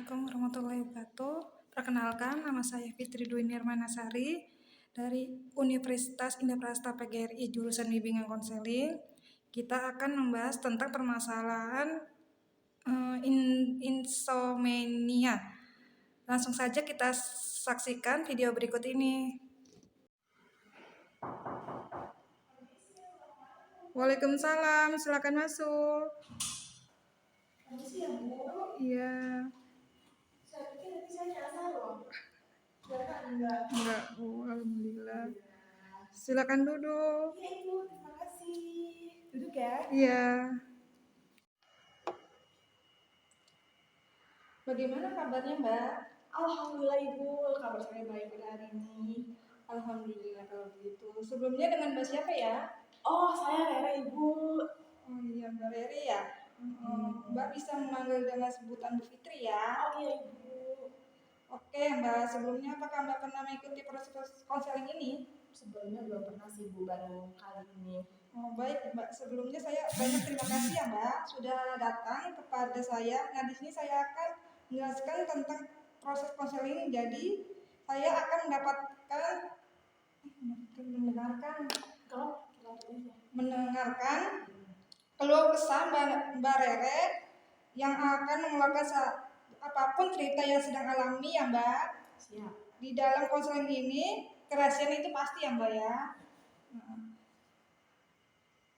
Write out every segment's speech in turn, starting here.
Assalamualaikum warahmatullahi wabarakatuh. Perkenalkan, nama saya Fitri Dwi Nirmanasari dari Universitas Indah Prasta PGRI jurusan Bimbingan Konseling. Kita akan membahas tentang permasalahan insomnia. Langsung saja kita saksikan video berikut ini. Waalaikumsalam, silakan masuk. Permisi ya Bu. Iya. Saya pikir nanti saya nyasar loh. Enggak, Bu. Alhamdulillah. Silakan duduk. Iya Ibu, terima kasih. Duduk ya. Iya. Bagaimana kabarnya, Mbak? Alhamdulillah Ibu, kabar saya baik pada hari ini. Alhamdulillah kalau begitu. Sebelumnya dengan Mbak siapa ya? Oh, saya Rere Ibu. Oh iya, Mbak Rere ya. Mbak bisa memanggil dengan sebutan Bu Fitri ya. Oh iya Ibu. Oke, Mbak. Sebelumnya apakah Mbak pernah mengikuti proses konseling ini? Sebelumnya belum pernah sih Bu, baru kali ini. Oh, baik, Mbak. Sebelumnya saya banyak terima kasih ya, Mbak, sudah datang kepada saya. Nah, di sini saya akan menjelaskan tentang proses konseling. Jadi, saya akan mendengarkan keluh kesah Mbak Rere yang akan mengeluarkan apapun cerita yang sedang alami ya, Mbak. Siap. Di dalam konseling ini kerahasiaan itu pasti ya, Mbak ya.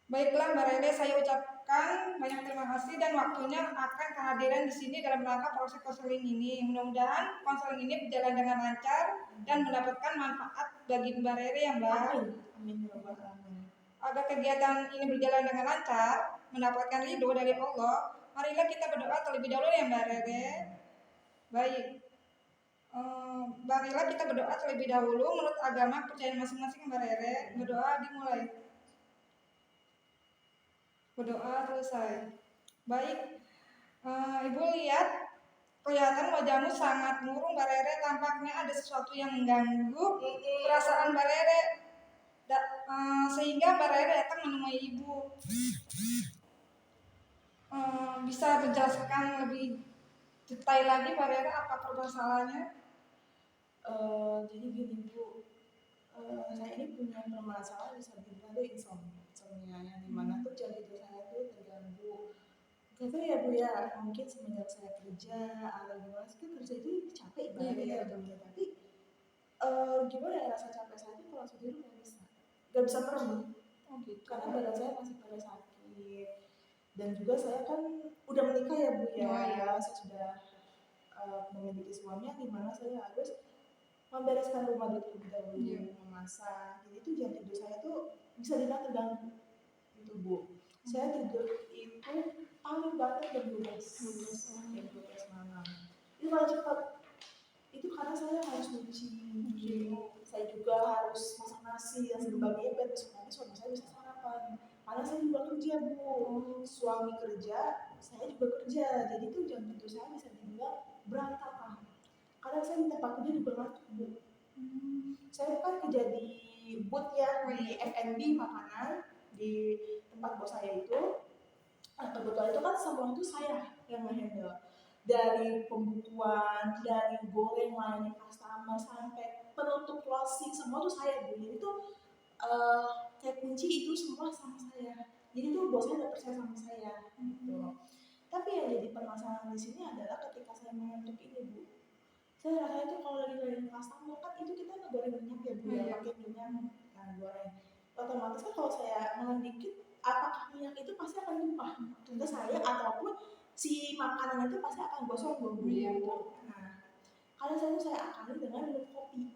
Baiklah Mbak Rere, saya ucapkan banyak terima kasih dan waktunya akan kehadiran di sini dalam rangka proses konseling ini. Mudah-mudahan konseling ini berjalan dengan lancar dan mendapatkan manfaat bagi Mbak Rere ya, Mbak. Amin. Amin. Agar kegiatan ini berjalan dengan lancar, mendapatkan ridho dari Allah, marilah kita berdoa terlebih dahulu ya Mbak Rere. Baik. Marilah kita berdoa terlebih dahulu menurut agama kepercayaan masing-masing Mbak Rere. Berdoa dimulai. Berdoa selesai. Baik, Ibu lihat kelihatan wajahmu sangat murung Mbak Rere. Tampaknya ada sesuatu yang mengganggu perasaan Mbak Rere, sehingga Mbak Rere datang menemui Ibu. Bisa menjelaskan lebih detail lagi Mbak Rere apa permasalahannya? Jadi gini Bu, saya ini punya permasalahan bisa dibilang itu insomnia yang dimana tuh jam tidur saya tuh terganggu. Gak tahu ya Bu ya, mungkin semenjak saya kerja atau gimana sih, kan kerja itu capek banget ya Bu. Tapi gimana ya, rasa capek saya itu kalau tidur gak bisa merem. Oh gitu. Karena badan saya masih pada sakit. Dan juga saya kan udah menikah ya Bu ya. Saya sudah memiliki suami yang dimana saya harus membereskan rumah terlebih dahulu, memasak. Jadi itu jam tidur saya tuh bisa dibilang terganggu itu Bu. Saya tidur itu paling banget jam 12 malam. Itu paling cepat. Itu karena saya harus nyuci. Saya juga harus masak nasi dan sebagainya biar besok nanti suami saya bisa sarapan. Karena saya juga kerja Bu. Suami kerja, saya juga kerja. Jadi itu jam tidur saya bisa dibilang berantakan. Kadang saya di tempat kerja juga ngantuk Bu. Saya kan kerja di booth ya, di F&B makanan di tempat bos saya itu. Nah, kebetulan itu kan semua itu saya yang nge-handle. Dari pembukuan, dari goreng layani customer sampai penutup closing, semua itu saya Bu. Jadi itu kayak kunci itu semua sama saya. Jadi itu bosnya udah percaya sama saya gitu. Tapi yang jadi permasalahan di sini adalah ketika saya mengantuk ini Bu. Saya rasa itu kalau lagi goreng customer kan itu kita ngegoreng minyak ya Bu ya, pakai minyak goreng. Otomatis kan kalau saya mengen dikit, apakah minyak itu pasti akan tumpah ke saya ataupun si makanan itu pasti akan gosong Bu. Nah, kalau saya akali dengan minum kopi.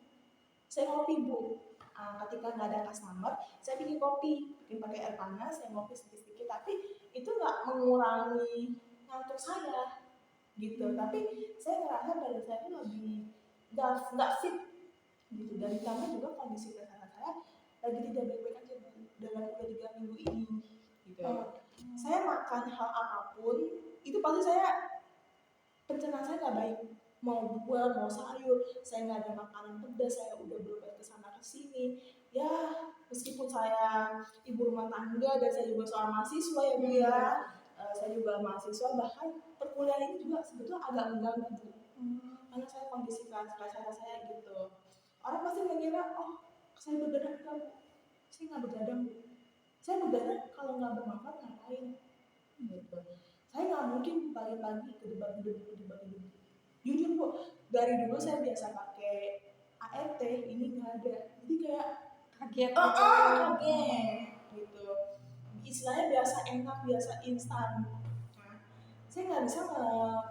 Saya ngopi Bu. Ketika nggak ada customer, saya bikin kopi, pakai air panas, saya ngopi sedikit-sedikit, tapi itu nggak mengurangi ngantuk saya gitu. Tapi saya ngerasa badan saya itu lebih nggak fit gitu. Dan ditambah juga kondisi kesehatan saya lagi tidak baik-baik aja dalam udah 3 minggu ini gitu. Saya makan hal apapun itu pasti saya pencernaan saya nggak baik. Mau buah, mau sayur, saya nggak ada makanan pedas, saya udah berobat kesana kesini. Ya meskipun saya ibu rumah tangga dan saya juga seorang mahasiswa ya Bu ya, saya juga mahasiswa, bahkan perkuliahan ini juga sebetulnya agak mengganggu Bu. Karena saya kondisi kesehatan saya gitu. Orang pasti mengira, oh saya begadang enggak Bu. Saya nggak begadang Bu. Saya begadang kalau nggak bermanfaat ngapain? Gitu. Saya nggak mungkin pagi-pagi kedebak gedebuk. Jujur Bu, dari dulu saya biasa pakai ART, ini nggak ada. Jadi kayak Kaget. kaget gitu. Istilahnya biasa enak, biasa instan. Nah, saya nggak bisa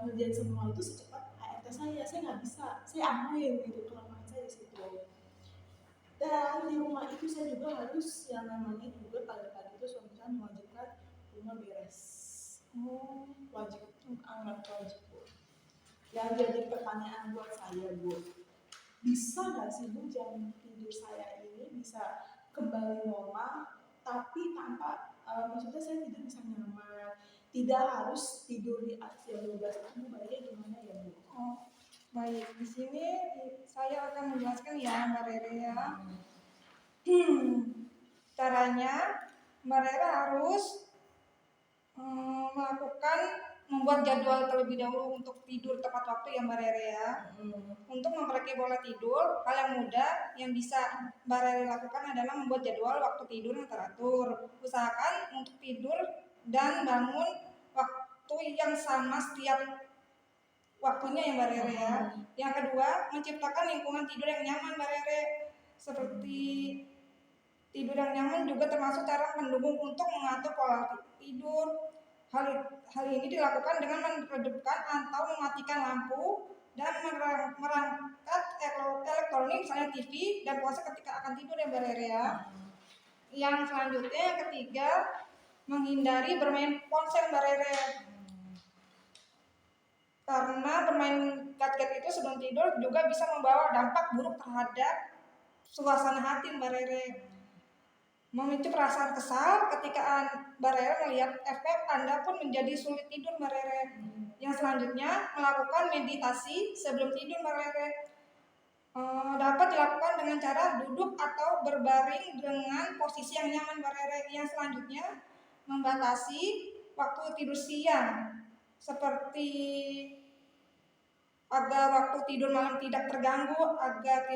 ngerjain semua itu secepat ART saya nggak bisa. Saya akuin gitu kelemahan saya di situ. Dan di rumah itu saya juga harus yang namanya juga pagi-pagi itu suami saya mewajibkan rumah beres. Wajib, amat wajib Bu. Yang jadi pertanyaan buat saya Bu, bisa nggak sih Bu jam tidur saya ini bisa kembali normal, tapi tanpa maksudnya saya tidur bisa nyaman, tidak harus tidur di atas jam 12 Bu, baiknya gimana ya Bu? Baik, di sini saya akan menjelaskan ya Mbak Rere ya. Caranya Mbak Rere harus membuat jadwal terlebih dahulu untuk tidur tepat waktu ya Mbak Rere ya. Untuk memperbaiki pola tidur, hal yang mudah yang bisa Mbak Rere lakukan adalah membuat jadwal waktu tidur yang teratur. Usahakan untuk tidur dan bangun waktu yang sama setiap waktunya ya Mbak Rere ya. Yang kedua, menciptakan lingkungan tidur yang nyaman Mbak Rere. Seperti tidur yang nyaman juga termasuk cara mendukung untuk mengatur pola tidur. Hal ini dilakukan dengan meredupkan atau mematikan lampu dan merangkat elektronik misalnya TV dan ponsel ketika akan tidur ya Mbak Rere ya. Yang selanjutnya yang ketiga, menghindari bermain ponsel Mbak Rere. Karena bermain gadget itu sebelum tidur juga bisa membawa dampak buruk terhadap suasana hati Mbak Rere. Memicu perasaan kesal ketika Mbak Rere melihat efek Anda pun menjadi sulit tidur Mbak Rere. Yang selanjutnya, melakukan meditasi sebelum tidur Mbak Rere. Dapat dilakukan dengan cara duduk atau berbaring dengan posisi yang nyaman Mbak Rere. Yang selanjutnya, membatasi waktu tidur siang seperti agar waktu tidur malam tidak terganggu, agar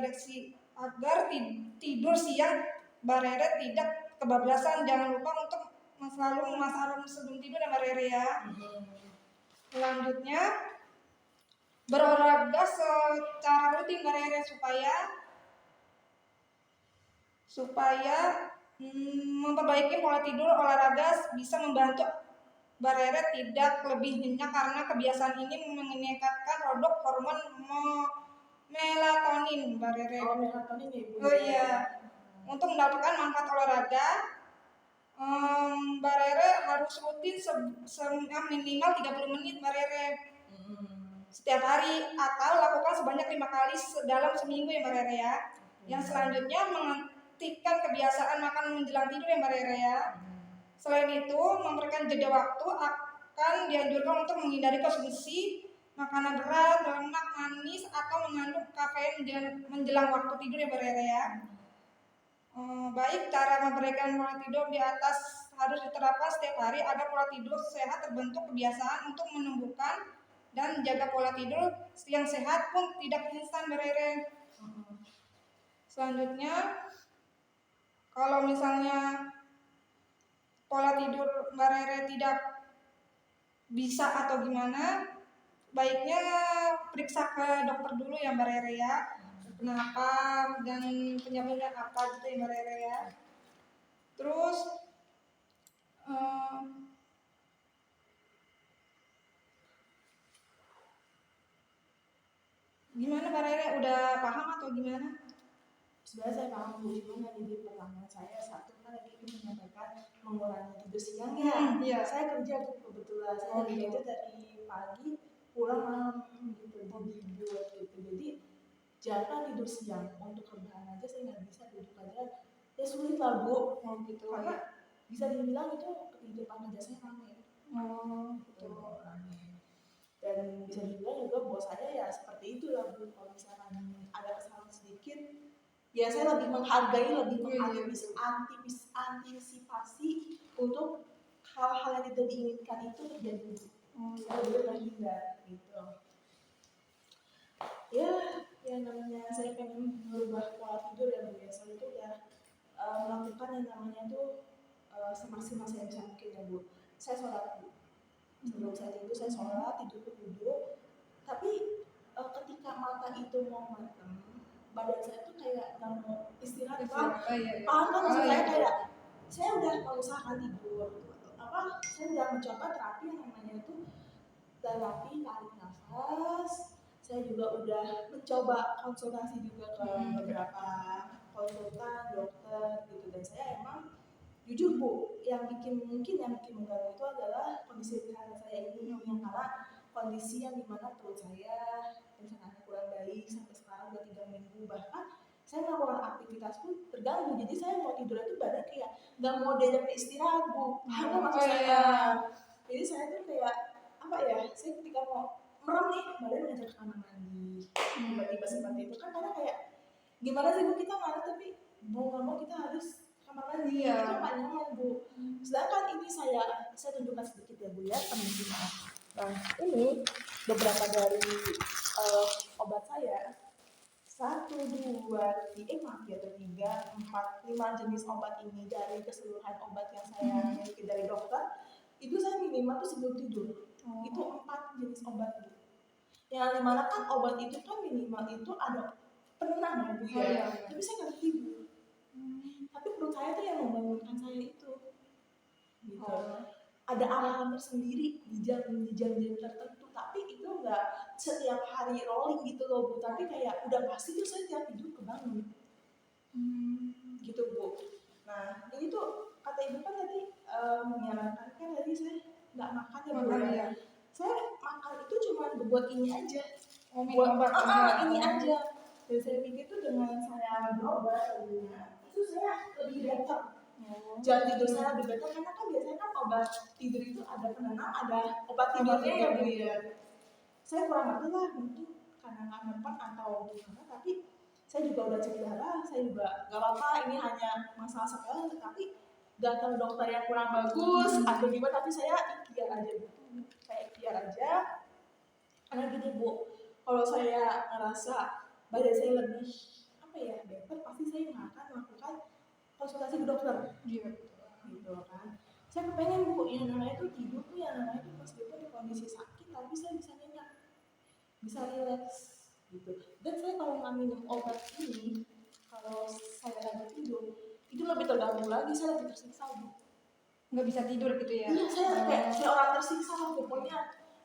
tidur siang Mbak Rere tidak kebablasan. Jangan lupa untuk selalu memasang alarm sebelum tidur ya Mbak Rere ya. Selanjutnya, berolahraga secara rutin Mbak Rere supaya memperbaiki pola tidur. Olahraga bisa membantu Mbak Rere tidak lebih nyenyak karena kebiasaan ini meningkatkan produk hormon melatonin Mbak Rere. Melatonin ya Bu. Oh iya. Untuk mendapatkan manfaat olahraga, Mbak Rere harus rutin minimal 30 menit Mbak Rere setiap hari, atau lakukan sebanyak 5 kali dalam seminggu ya Mbak Rere ya. Yang selanjutnya, menghentikan kebiasaan makan menjelang tidur ya Mbak Rere ya. Selain itu, memberikan jeda waktu akan dianjurkan untuk menghindari konsumsi makanan berat, lemak, manis, atau mengandung kafein menjelang waktu tidur ya Mbak Rere ya. Baik, cara memberikan pola tidur di atas harus diterapkan setiap hari agar pola tidur sehat terbentuk kebiasaan untuk menumbuhkan dan menjaga pola tidur yang sehat pun tidak instan Mbak Rere. Selanjutnya, kalau misalnya pola tidur Mbak Rere tidak bisa atau gimana, baiknya periksa ke dokter dulu ya Mbak Rere ya. Kenapa dan penyebabnya apa gitu ya Mbak Rere ya. Terus gimana Mbak Rere, udah paham atau gimana? Sebenarnya saya paham Bu, cuma yang jadi pertanyaan saya satu kan tadi menyampaikan mengurangi tidur siang ya. Iya. Saya kerja tuh kebetulan, saya kerja itu dari pagi pulang malam gitu, dibuat gitu. Jadi jangan tidur siang, untuk rebahan aja saya nggak bisa, duduk aja ya sulit lah Bu. Gitu. Karena bisa dibilang itu kehidupan kerja saya rame. Gitu, rame. Dan bisa dibilang juga bos saya ya seperti itulah Bu. Kalau misalkan ada kesalahan sedikit, ya saya lebih menghargai, lebih mengantisipasi untuk hal-hal yang tidak diinginkan itu terjadi. Saya benar menghindar gitu. Ya, yang namanya saya pengen merubah pola tidur ya Bu ya. Saya itu udah melakukan yang namanya tuh semaksimal saya bisa mungkin ya Bu. Saya sholat Bu. Sebelum saya tidur saya sholat, tidur ke duduk. Tapi ketika mata itu mau matang, badan saya tuh kayak nggak mau istirahat. Paham kan maksud saya kayak saya udah mengusahakan tidur. Saya udah mencoba terapi yang namanya itu terapi tarik nafas. Saya juga udah mencoba konsultasi juga ke beberapa konsultan dokter gitu, dan saya emang jujur Bu, yang bikin mengganggu itu adalah kondisi kesehatan saya ini, yang karena kondisi yang dimana perut saya pencernaannya kurang baik sampai sekarang udah 3 minggu, bahkan saya melakukan aktivitas pun terganggu. Jadi saya mau tidur itu badan kayak nggak mau diajak istirahat Bu, karena maksud saya. Jadi saya tuh kayak apa ya, saya ketika mau merem nih badan ngajak ke kamar mandi, tiba-tiba seperti itu kan, karena kayak gimana sih Bu, kita marah tapi mau nggak mau kita harus kamar mandi, itu nggak nyaman Bu. Sedangkan ini saya tunjukkan sedikit ya Bu ya, permisi maaf. Nah ini beberapa dari obat saya, 5 jenis obat ini dari keseluruhan obat yang saya miliki dari dokter. Itu saya minimal tuh sebelum tidur itu 4 jenis obat Bu. Yang dimana kan obat itu kan minimal itu ada penenang ya Bu ya, tapi saya nggak tidur. Tapi perut saya tuh yang membangunkan saya itu gitu. Ada alarm tersendiri di jam-jam tertentu, tapi itu nggak setiap hari rolling gitu loh Bu, tapi kayak udah pasti tuh saya tiap tidur kebangun gitu Bu. Nah ini tuh kata ibu kan tadi menyarankan kan tadi saya nggak makan ya Bu ya. Saya makan itu cuma buat ini aja, buat ini aja. Dan saya pikir tuh dengan saya berobat itu saya lebih better. Jam tidur saya lebih better, karena kan biasanya kan obat tidur itu ada penenang, ada obat tidurnya ya Bu ya. Saya kurang ngerti lah, mungkin karena nggak mempan atau gimana, tapi saya juga udah cek darah, saya juga nggak apa-apa, ini hanya masalah sepele, tapi nggak tahu dokter yang kurang bagus atau gimana, tapi saya ikhtiar aja Bu. Saya ikhtiar aja, karena gini Bu, kalau saya ngerasa badan saya lebih apa ya better, pasti saya nggak akan melakukan konsultasi ke dokter gitu kan. Saya kepengen Bu, yang namanya itu tidur tuh, yang namanya itu meskipun di kondisi sakit tapi saya bisa nyenyak, bisa relax gitu. Dan saya kalau nggak minum obat ini, kalau saya lagi tidur itu lebih terganggu lagi, saya lebih tersiksa Bu. Nggak bisa tidur gitu ya? Iya, saya kayak orang tersiksa lah pokoknya.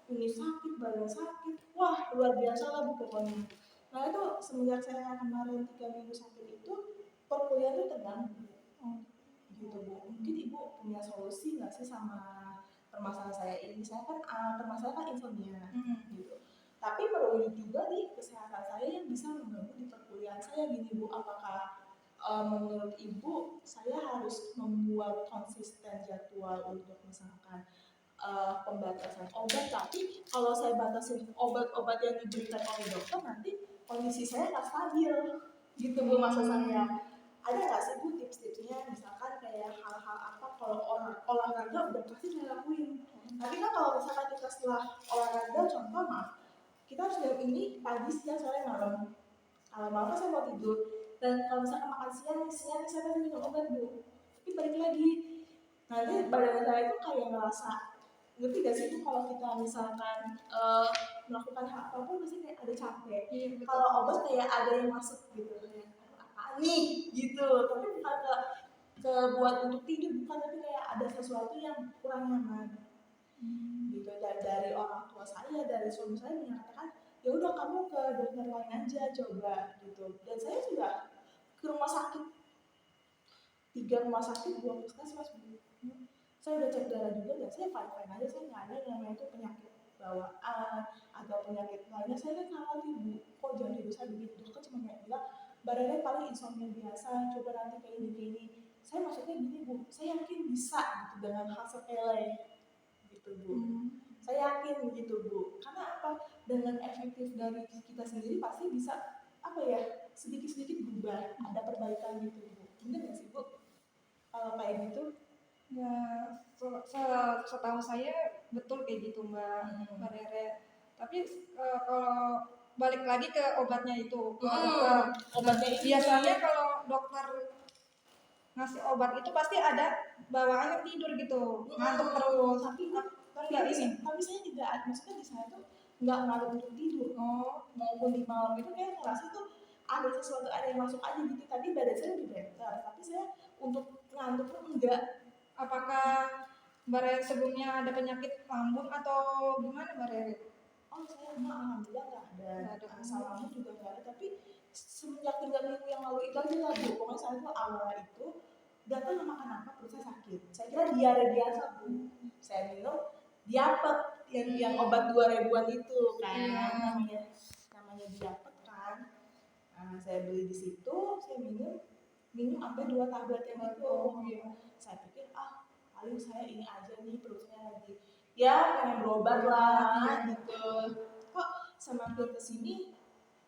Ini sakit, badan sakit, wah luar biasa lah Bu pokoknya. Nah itu semenjak saya kemarin 3 minggu sakit itu, perkuliahan itu terganggu gitu Bu. Mungkin Ibu punya solusi nggak sih sama permasalahan saya ini? Saya kan permasalahan kan insomnia gitu. Tapi merujuk juga di kesehatan saya yang bisa mengganggu di perkuliahan saya gini Bu. Apakah menurut Ibu saya harus membuat konsisten jadwal untuk misalkan pembatasan obat, tapi kalau saya batasin obat-obat yang diberikan oleh dokter nanti kondisi saya nggak stabil gitu Bu, maksud saya. Ada nggak sih Bu tips-tipsnya, misalkan kayak hal-hal apa kalau olahraga udah pasti saya lakuin, tapi kan kalau misalkan kita setelah olahraga, contoh kita harus jam ini pagi, siang, sore, malam. Kalau malam saya mau tidur, dan kalau misalkan makan siang saya pasti minum obat Bu, tapi balik lagi nanti badan saya itu kayak ngerasa, ngerti gak sih itu kalau kita misalkan melakukan hal apapun pasti kayak ada capek. Kalau obat kayak ada yang masuk gitu, kayak apaan nih gitu, tapi bukan ke buat untuk tidur, bukan, tapi kayak ada sesuatu yang kurang nyaman gitu. Dan dari orang tua saya, dari suami saya menyatakan ya udah kamu ke dokter lain aja coba gitu. Dan saya juga ke rumah sakit, 3 rumah sakit, 2 puskesmas Bu. Saya udah cek darah juga dan saya fine-fine aja, saya nggak ada yang namanya itu penyakit bawaan atau penyakit lainnya. Saya kan khawatir Bu, kok jam tidur saya begitu, dokter cuma kayak bilang badannya paling insomnia biasa, coba nanti kayak ini. Saya maksudnya gini Bu, saya yakin bisa gitu dengan hal sepele gitu Bu. Saya yakin begitu Bu, karena apa, dengan efektif dari kita sendiri pasti bisa apa ya, sedikit-sedikit berubah, ada perbaikan gitu Bu. Bener nggak sih Bu kalau kayak gitu? Ya, setahu saya betul kayak gitu Mbak Rere. Tapi kalau balik lagi ke obatnya itu, ke dokter. Obatnya ini Biasanya kalau dokter ngasih obat itu pasti ada bawaannya tidur gitu, ngantuk terus. Tapi saya tidak, maksudnya di sana tuh nggak ngaruh untuk tidur. Maupun di malam itu kayak ngerasa tuh ada sesuatu, ada yang masuk aja gitu, tapi badan saya lebih better, tapi saya untuk ngantuk tuh enggak. Apakah Mbak Rere sebelumnya ada penyakit lambung atau gimana Mbak Rere? Oh saya alhamdulillah nggak ada, Nggak ada. asal lambung juga nggak ada, tapi semenjak 3 minggu yang lalu itu aja lah Bu, pokoknya saya tuh awal itu nggak tahu makan apa perut saya sakit, saya kira diare biasa Bu, saya minum diapet yang obat 2 ribuan itu kan, namanya diapet kan. Nah, saya beli di situ, saya minum sampai 2 tablet yang itu. Saya pikir paling saya ini aja nih, perutnya lagi ya pengen berobat lah gitu. Kok semakin kesini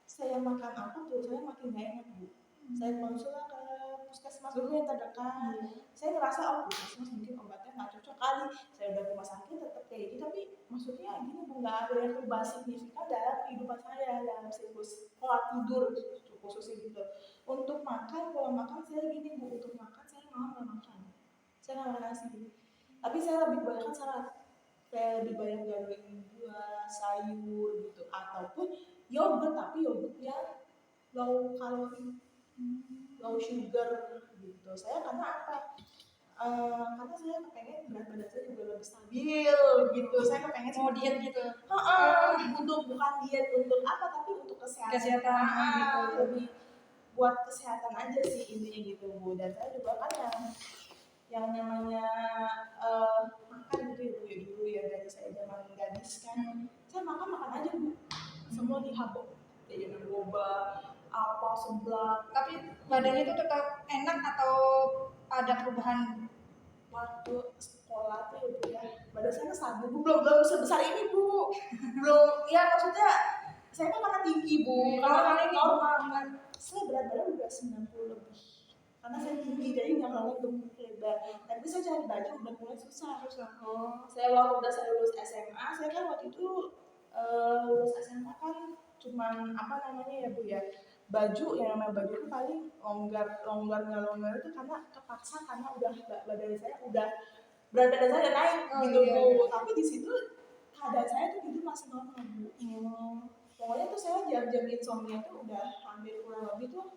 saya makan apa perut saya makin gak enak Bu. Saya konsul ke puskesmas dulu yang terdekat. Saya ngerasa puskesmas mungkin obatnya nggak cocok kali. Saya udah ke rumah sakit tetap kayak gitu, tapi maksudnya gini Bu, nggak ada yang perubahan signifikan dalam kehidupan saya, dalam siklus pola tidur khususnya gitu. Untuk makan, pola makan saya gini Bu, untuk makan saya malah nggak makan, saya nggak makan nasi, tapi saya lebih banyak salad, saya lebih banyak gabungin buah, sayur gitu, ataupun yogurt, tapi yogurt yang low kalori, low sugar gitu. Saya karena apa? Karena saya kepengen berat badan saya juga lebih stabil gitu. Saya kepengen mau diet gitu. Untuk bukan diet untuk apa, tapi untuk kesehatan. Gitu. Lebih buat kesehatan aja sih intinya gitu Bu. Dan saya juga kan yang namanya makan gitu ya Bu, ya dulu ya dari saya zaman gadis kan, saya makan aja Bu, semua dihabuk, jajanan boba apa seblak. Tapi badannya itu tetap enak atau ada perubahan? Waktu sekolah tuh ya Bu ya, badan saya stabil Bu, belum sebesar ini Bu, belum ya, maksudnya saya kan karena tinggi Bu, Kalau ini normal, saya berat badan udah 90 lebih, karena saya tinggi jadi nggak mau gemuk lebar, tapi saya cari baju udah mulai susah. Saya waktu udah saya lulus SMA, saya kan waktu itu lulus SMA kan cuman apa namanya ya Bu ya, baju yang namanya baju itu paling longgar itu karena kepaksa, karena udah badan saya udah berat badan saya udah naik gitu Bu. Tapi di situ keadaan saya tuh hidup masih normal Bu. Pokoknya tuh saya jam-jam insomnia tuh udah hampir kurang lebih tuh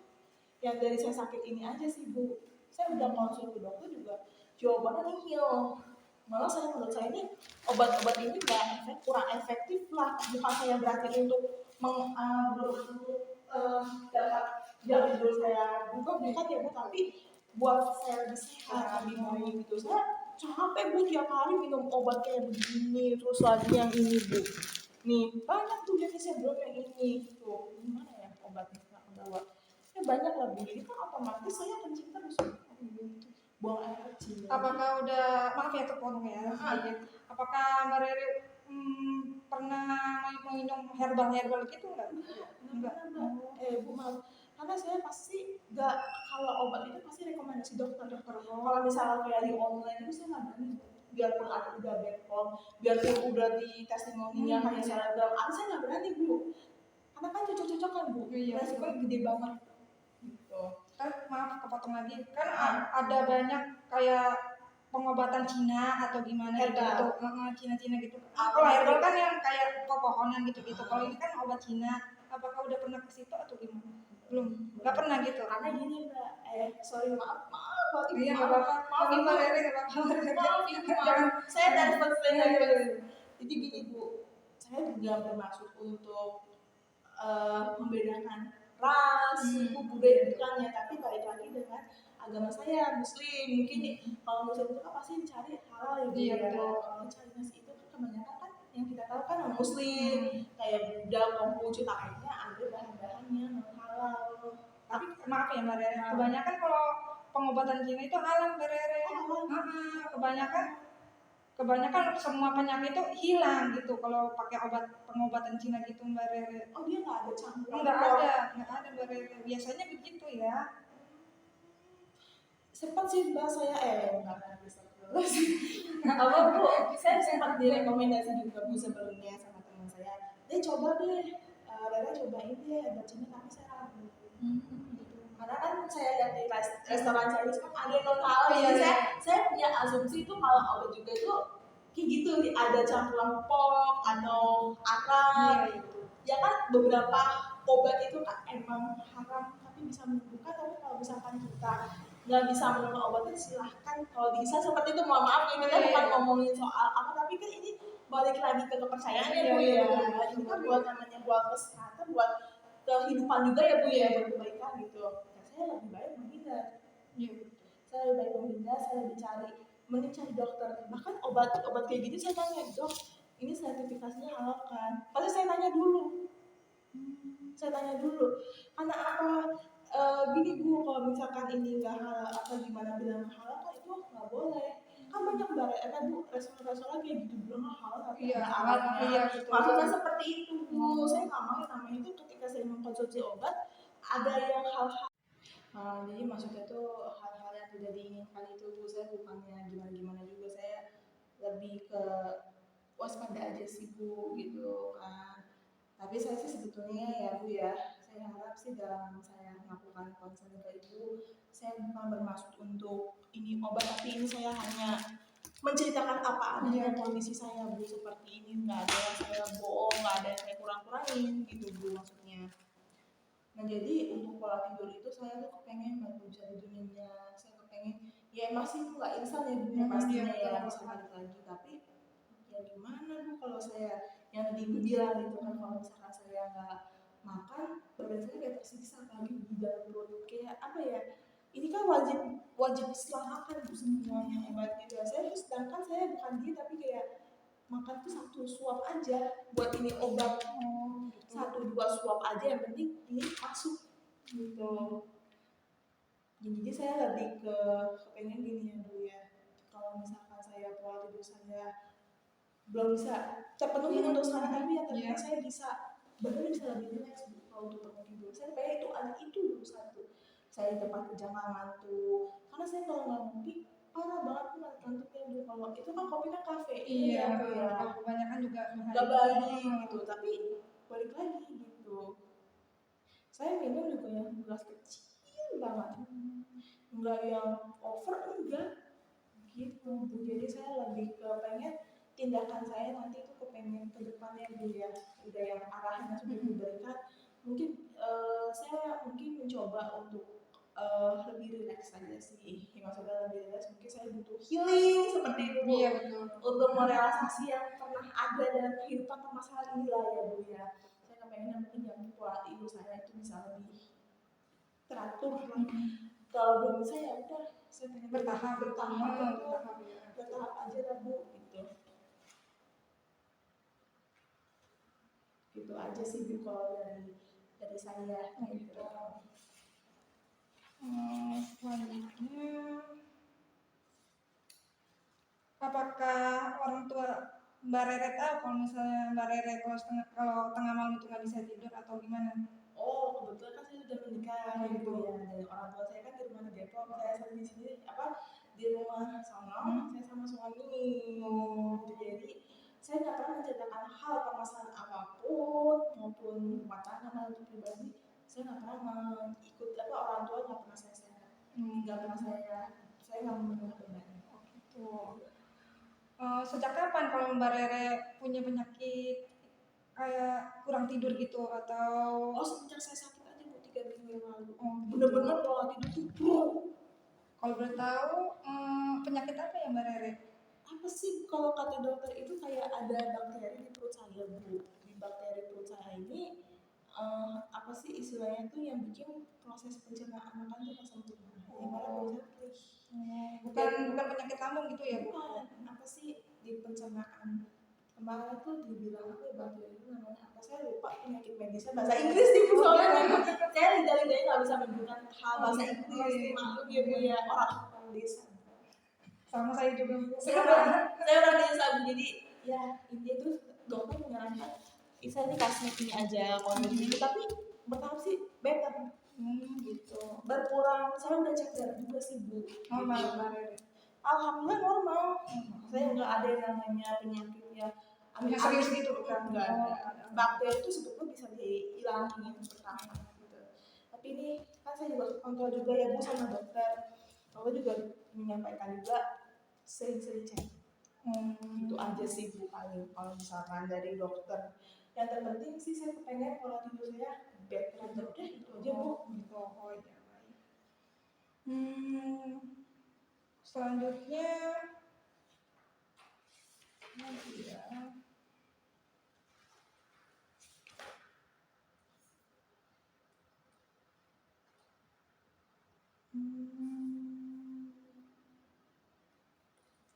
yang dari saya sakit ini aja sih Bu. Saya udah konsul ke dokter juga jawabannya nihil. Malah menurut saya ini obat-obat ini kurang efektif lah. Bukan saya berarti untuk dapat jam tidur saya bukan ya Bu, tapi buat saya lebih sehat, lebih baik gitu. Saya capek Bu tiap hari minum obat kayak begini, terus lagi yang ini Bu. Nih banyak tuh jenisnya, belum yang ini tuh, gimana ya obatnya nggak kebawa. Banyak lah Bu, jadi kan otomatis saya kencing terus buang air kecil. Apakah udah, maaf ya terpotong ya sedikit, apakah Mbak Rere pernah minum herbal gitu nggak? Enggak. Bu maaf, karena saya pasti nggak, kalau obat itu pasti rekomendasi dokter. Kalau misalnya kayak di online itu saya nggak berani, biarpun ada udah Bepom, biarpun udah di testimoninya kayak selebgram, saya nggak berani Bu, karena kan cocok-cocokan Bu, resikonya gede banget gitu. Maaf kepotong lagi, kan ada banyak kayak pengobatan Cina atau gimana gitu, Cina gitu. Kalau herbal kan yang kayak pepohonan gitu. Kalau ini kan obat Cina, apakah udah pernah ke situ atau gimana? Belum, nggak pernah gitu. Karena gini Mbak, maaf Iya nggak apa-apa, maaf Mbak Rere, nggak apa-apa. Saya dari perspektif. Jadi gini Bu, saya juga bermaksud untuk membedakan ras, suku, budaya bukannya, tapi balik lagi dengan agama saya Muslim. Mungkin kalau Muslim itu kan pasti dicari halal ya Bu. Iya betul. Kalau cari nasi itu kan kebanyakan kan yang kita tahu kan non Muslim, kayak Buddha, Konghucu, takutnya ada bahan-bahannya non halal. Tapi maaf ya Mbak Rere, kebanyakan kalau pengobatan Cina itu halal Mbak Rere. Kebanyakan semua penyakit itu hilang gitu kalau pakai pengobatan Cina gitu Mbak Rere. Oh dia nggak ada campuran? Nggak ada Mbak Rere. Biasanya begitu ya. Sempat sih Mbak saya Terus apa Bu, saya sempat direkomendasi juga Bu sebelumnya sama teman saya. Coba deh, Rera cobain deh bacanya, tapi saya ragu. Karena kan saya lihat di restoran Chinese kan ada non halal, jadi saya punya asumsi tuh kalau obat juga itu kayak gitu, ada campuran pork atau arang. Ya kan beberapa obat itu kan emang haram tapi bisa menyembuhkan, tapi kalau misalkan kita nggak bisa menemukan obatnya silahkan, kalau bisa seperti itu. Mohon maaf ini kita bukan ngomongin soal apa, tapi kan ini balik lagi ke kepercayaan ya Bu ya. Ini kan buat namanya buat kesehatan, buat kehidupan juga ya Bu ya, buat kebaikan gitu. Nah, saya lebih baik menghindar. Saya lebih baik menghindar, saya lebih mending cari dokter. Bahkan obat kayak gitu saya tanya, dok ini sertifikasinya halal kan? Pasti saya tanya dulu. Karena apa? Gini Bu, kalau misalkan ini nggak halal apa gimana bilang halal kan itu nggak boleh. Kan banyak Bu restoran-restoran kayak gitu bilang halal tapi ada alatnya. Maksudnya seperti itu Bu. Saya nggak mau namanya itu ketika saya mengkonsumsi obat ada yang hal-hal. Jadi maksudnya tuh hal-hal yang tidak diinginkan itu Bu, saya bukannya gimana-gimana juga, saya lebih ke waspada aja sih Bu gitu kan. Tapi saya sih sebetulnya ya Bu ya, saya harap sih dalam saya melakukan konseling ke Ibu, saya bukan bermaksud untuk ini obat, tapi ini saya hanya menceritakan apa adanya kondisi saya Bu, seperti ini, nggak ada yang saya bohong, nggak ada yang saya kurang-kurangin gitu Bu maksudnya. Nah jadi untuk pola tidur itu saya tuh kepengen banget bisa tidur nyenyak, saya kepengen ya masih nggak instan ya dunia pastinya ya bisa balik lagi, tapi ya gimana Bu kalau saya yang tadi Ibu bilang gitu kan, kalau misalkan saya nggak makan badan saya kayak tersiksa apalagi di dalam perut, kayak apa ya, ini kan wajib diserahkan Bu semuanya obat gitu ya. Saya terus sedangkan saya bukan dia tapi kayak makan tuh 1 suap aja buat ini obat, 1-2 suap aja yang penting ini masuk gitu. Jadi saya lebih kepengen gini ya Bu ya, kalau misalkan saya pola tidur saya belum bisa terpenuhi untuk sekarang, tapi ya ternyata saya bisa benar bisa lebih rileks kalau untuk bangun tidur. Saya pengen itu dulu satu, saya tempat kerja nggak ngantuk, karena saya kalau nggak ngopi parah banget tuh ngantuknya Bu. Kalau itu kan kopi kan kafein ya Bu ya, kalau kebanyakan juga nggak baik gitu. Tapi balik lagi gitu, saya minum juga yang gelas kecil banget, nggak yang over enggak gitu Bu. Jadi saya lebih ke pengen tindakan saya nanti itu kepengen ke depannya Bu ya, udah yang arahan yang sudah diberikan mungkin saya mungkin mencoba untuk lebih rileks saja sih. Maksudnya lebih rileks, mungkin saya butuh healing seperti itu Bu. Iya betul. Untuk merelaksasi yang pernah ada dalam kehidupan permasalahan ini lah ya Bu ya. Saya kepengen mungkin yang pola tidur saya itu bisa lebih teratur lah. Kalau belum bisa ya udah, saya pengen bertahap aja lah Bu gitu aja sih Bu kalau dari saya gitu. Selanjutnya, apakah orang tua Mbak Rere tahu kalau misalnya Mbak Rere kalau tengah malam itu nggak bisa tidur atau gimana? Oh kebetulan kan saya sudah menikah gitu ya, dan orang tua saya kan di rumah di Depok, saya di sini di rumah sama saya sama suami gitu. Jadi saya nggak pernah menceritakan hal permasalahan apapun maupun rumah tangga maupun pribadi, saya nggak pernah ikut orang tua nggak pernah nggak pernah saya nggak mendengar benar. Gitu. Sejak kapan kalau Mbak Rere punya penyakit kayak kurang tidur gitu atau? Sejak saya sakit aja Bu, 3 minggu yang lalu. Bener-bener pola tidur tuh. Kalau boleh tahu penyakit apa ya Mbak Rere? Apa sih kalau kata dokter itu kayak ada bakteri di perut saya Bu. Di bakteri perut saya ini apa sih istilahnya tuh yang bikin proses pencernaan makan tuh nggak sempurna. Bukan penyakit lambung gitu ya Bu? Bukan. Apa sih di pencernaan kemarin tuh dibilang apa ya, bakteri itu namanya apa, saya lupa penyakit medisnya bahasa Inggris nih Bu, soalnya saya lidah-lidahnya nggak bisa menyebutkan hal bahasa Inggris. Maklum ya Bu ya, orang desa. Sama saya juga Bu. Saya orang desa Bu, jadi ya intinya tuh dokter menyarankan saya dikasih ini aja kondisi itu, tapi bertahap sih better gitu, berkurang. Saya udah cek darah juga sih Bu. Normal Mbak Rere. alhamdulillah normal. Saya nggak ada yang namanya penyakit ya Yang serius gitu, bukan, nggak ada. Bakteri itu sebetulnya bisa dihilangin pertama gitu. Tapi ini kan saya juga kontrol juga ya Bu sama dokter. Aku juga menyampaikan juga sering-sering cek. Itu aja sih Bu paling kalau misalkan dari dokter. Yang terpenting sih saya pengen pola tidur saya better aja udah itu aja Bu. Gitu. Oh ya baik. Selanjutnya ya.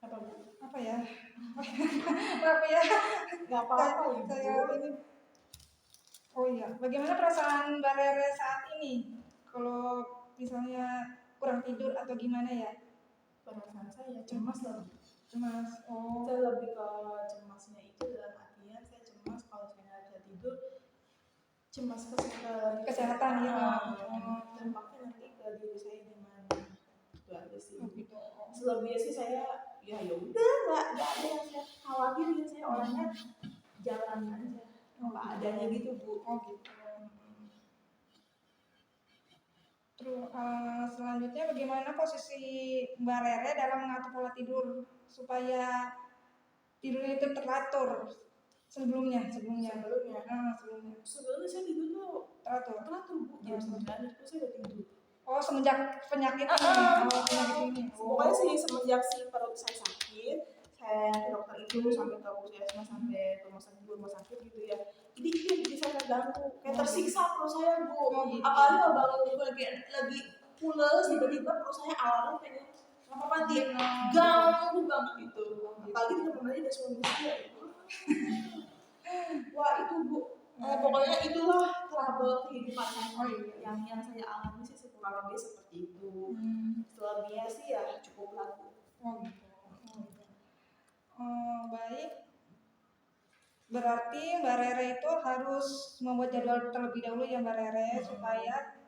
Apa Bu? Apa ya? Apa ya? Gak apa-apa Ibu. Saya ini. Oh iya, bagaimana perasaan Mbak Rere saat ini? Kalau misalnya kurang tidur atau gimana ya? Perasaan saya cemas lebih. Cemas. Oh. Saya lebih ke cemasnya itu dalam artian saya cemas kalau saya nggak bisa tidur, cemas Kesehatan gitu. Dampaknya nanti ke diri saya gimana, itu aja sih. Oh, gitu. Selebihnya sih saya ya udah nggak ada yang saya khawatirin, saya orangnya jalan aja apa adanya gitu Bu. Oh gitu. Terus selanjutnya bagaimana posisi Mbak Rere dalam mengatur pola tidur supaya tidurnya itu teratur sebelumnya? Sebelumnya saya tidur tuh teratur Bu, jam 9 itu saya udah tidur. Oh semenjak penyakit ini? Penyakit ini. Pokoknya sih semenjak si perut saya sakit, saya ke dokter itu sampai ke puskesmas sampai ke rumah sakit gitu ya. Jadi itu yang bikin saya terganggu, kayak tersiksa perut saya Bu. Apalagi kalau bangun itu lagi pules tiba-tiba perut saya awalnya pengen apa dia ganggu banget gitu. Apalagi ditambah lagi ada suami saya. Wah itu Bu, pokoknya itulah trouble kehidupan saya. Yang saya alami sih kurang lebih seperti itu. Selebihnya sih ya cukup laku. Baik. Berarti Mbak Rere itu harus membuat jadwal terlebih dahulu ya Mbak Rere supaya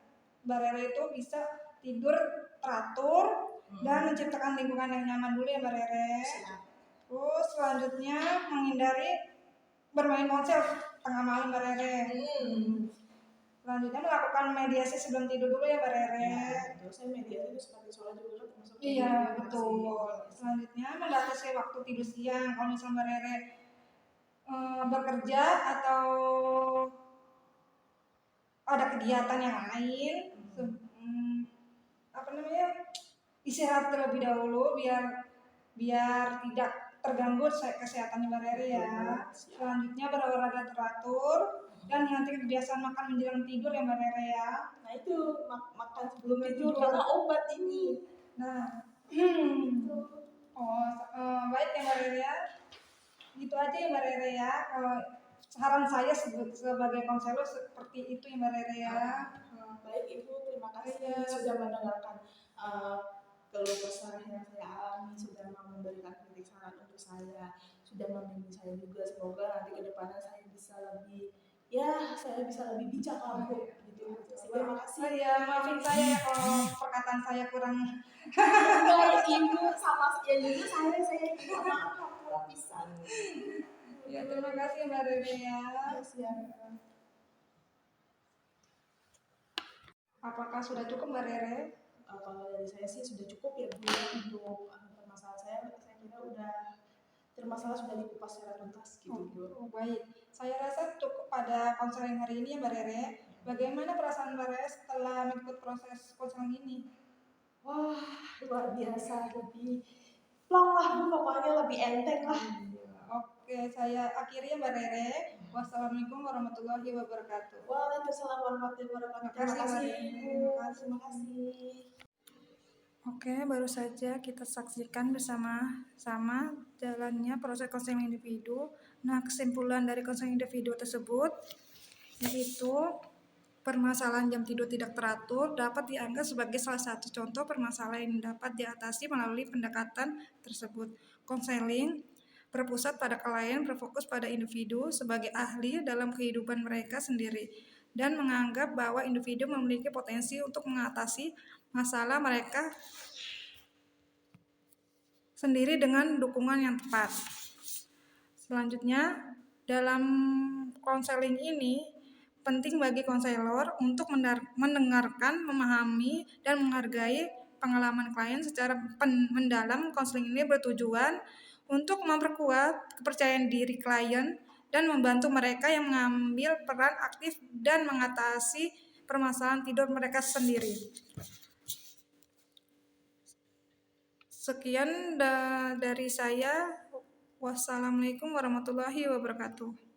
Mbak Rere itu bisa tidur teratur dan menciptakan lingkungan yang nyaman dulu ya Mbak Rere. Terus selanjutnya menghindari bermain ponsel tengah malam Mbak Rere. Selanjutnya melakukan mediasi sebelum tidur dulu ya Mbak Rere. Terus saya mediasi itu seperti sholat juga termasuk. Iya betul. Selanjutnya membatasi waktu tidur siang. Kalau misalnya Mbak Rere bekerja atau ada kegiatan yang lain, istirahat terlebih dahulu biar tidak terganggu kesehatan Mbak Rere ya. Selanjutnya berolahraga teratur dan nanti kebiasaan makan menjelang tidur ya Mbak Rere ya. Nah itu makan sebelum tidur karena obat ini. Nah, baik ya Mbak Rere ya. Gitu aja ya Mbak Rere ya. Saran saya sebagai konselor seperti itu ya Mbak Rere ya. Baik Ibu, terima kasih sudah mendengarkan keluh kesah yang saya alami, sudah memberikan kritik saran untuk saya, sudah membimbing saya juga. Semoga nanti ke depannya saya bisa lebih bijak lah Bu. Gitu. Terima kasih. Ya maafin saya kalau perkataan saya kurang. Enggak, Ibu sama ya juga saya minta maaf kurang pisan. Ya terima kasih Mbak Rere ya. Siap. Apakah sudah cukup Mbak Rere? Kalau dari saya sih sudah cukup ya Bu untuk permasalahan saya kira udah masalah sudah dikupas secara tuntas gitu Bu. Baik, saya rasa cukup pada konseling hari ini ya Mbak Rere. Bagaimana perasaan Mbak Rere setelah mengikuti proses konseling ini? Wah luar biasa, lebih plong lah Bu, pokoknya lebih enteng lah. Oke, saya akhiri ya Mbak Rere. Wassalamualaikum warahmatullahi wabarakatuh. Waalaikumsalam warahmatullahi wabarakatuh. Terima kasih. Oke, baru saja kita saksikan bersama-sama jalannya proses konseling individu. Nah, kesimpulan dari konseling individu tersebut yaitu permasalahan jam tidur tidak teratur dapat dianggap sebagai salah satu contoh permasalahan yang dapat diatasi melalui pendekatan tersebut. Konseling berpusat pada klien, berfokus pada individu sebagai ahli dalam kehidupan mereka sendiri dan menganggap bahwa individu memiliki potensi untuk mengatasi masalah mereka sendiri dengan dukungan yang tepat. Selanjutnya, dalam konseling ini penting bagi konselor untuk mendengarkan, memahami, dan menghargai pengalaman klien secara mendalam. Konseling ini bertujuan untuk memperkuat kepercayaan diri klien dan membantu mereka yang mengambil peran aktif dan mengatasi permasalahan tidur mereka sendiri. Sekian dari saya. Wassalamualaikum warahmatullahi wabarakatuh.